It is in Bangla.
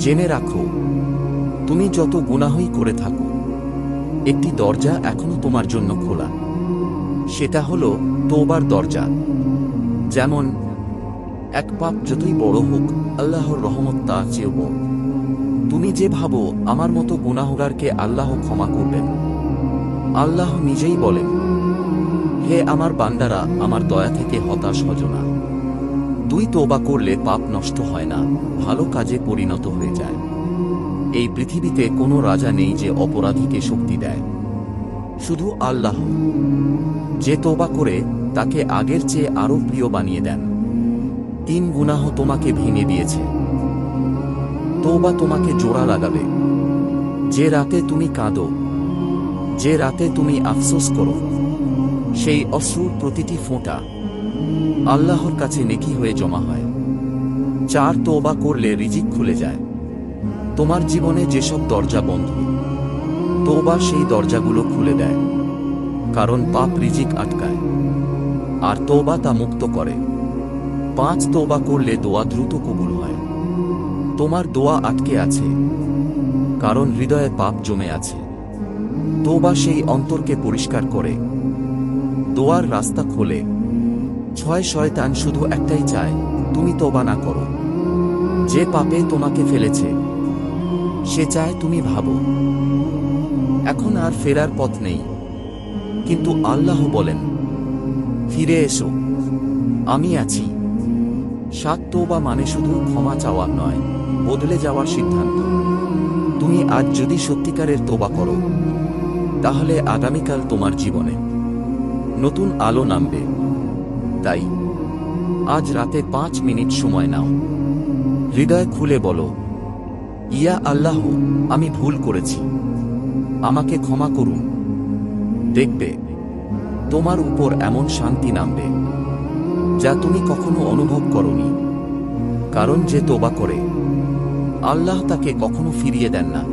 জেনে রাখো, তুমি যত গুনাহই করে থাকো, একটি দরজা এখনো তোমার জন্য খোলা। সেটা হলো তওবার দরজা। যেমন এক পাপ যতই বড় হোক, আল্লাহর রহমত তার চেয়েও বড়। তুমি যে ভাবো আমার মতো গুনাহগারকে আল্লাহ ক্ষমা করবেন, আল্লাহ নিজেই বলেন, হে আমার বান্দারা, আমার দয়া থেকে হতাশ হজো না। তুই তওবা করলে পাপ নষ্ট হয় না, ভালো কাজে পরিণত হয়ে যায়। এই পৃথিবীতে কোনো রাজা নেই যে অপরাধীকে শক্তি দেয়, শুধু আল্লাহ। যে তওবা করে তাকে আগের চেয়ে আরো প্রিয় বানিয়ে দেন। 3 গুনাহ তোমাকে ভেঙে দিয়েছে, তওবা তোমাকে জোড়া লাগাবে। যে রাতে তুমি কাঁদো, যে রাতে তুমি আফসোস করো, সেই অশ্রুর প্রতিটি ফোঁটা আল্লাহর কাছে নেকি হয়ে জমা হয়। 4 তওবা করলে রিজিক খুলে যায়। তোমার জীবনে যেসব দরজা বন্ধ, তওবা সেই দরজাগুলো খুলে দেয়। কারণ পাপ রিজিক আটকায়, আর তওবা তা মুক্ত করে। 5 তওবা করলে দোয়া দ্রুত কবুল হয়। তোমার দোয়া আটকে আছে, কারণ হৃদয়ে পাপ জমে আছে। তওবা সেই অন্তরকে পরিষ্কার করে, দোয়ার রাস্তা খোলে। 6 শয়তান শুধু একটাই চায়, তুমি তওবা না করো। যে পাপে তোমাকে ফেলেছে, সে চায় তুমি ভাবো এখন আর ফেরার পথ নেই। কিন্তু আল্লাহ বলেন, ফিরে এসো, আমি আছি। 7 তওবা মানে শুধু ক্ষমা চাওয়া নয়, বদলে যাওয়ার সিদ্ধান্ত। তুমি আজ যদি সত্যিকারের তওবা করো, তাহলে আগামীকাল তোমার জীবনে নতুন আলো নামবে। তাই আজ রাতে 5 মিনিট সময় নাও, হৃদয় খুলে বলো, ইয়া আল্লাহ, আমি ভুল করেছি, আমাকে ক্ষমা করুন। দেখবে তোমার উপর এমন শান্তি নামবে যা তুমি কখনো অনুভব করনি। কারণ যে তওবা করে, আল্লাহ তাকে কখনো ফিরিয়ে দেন না।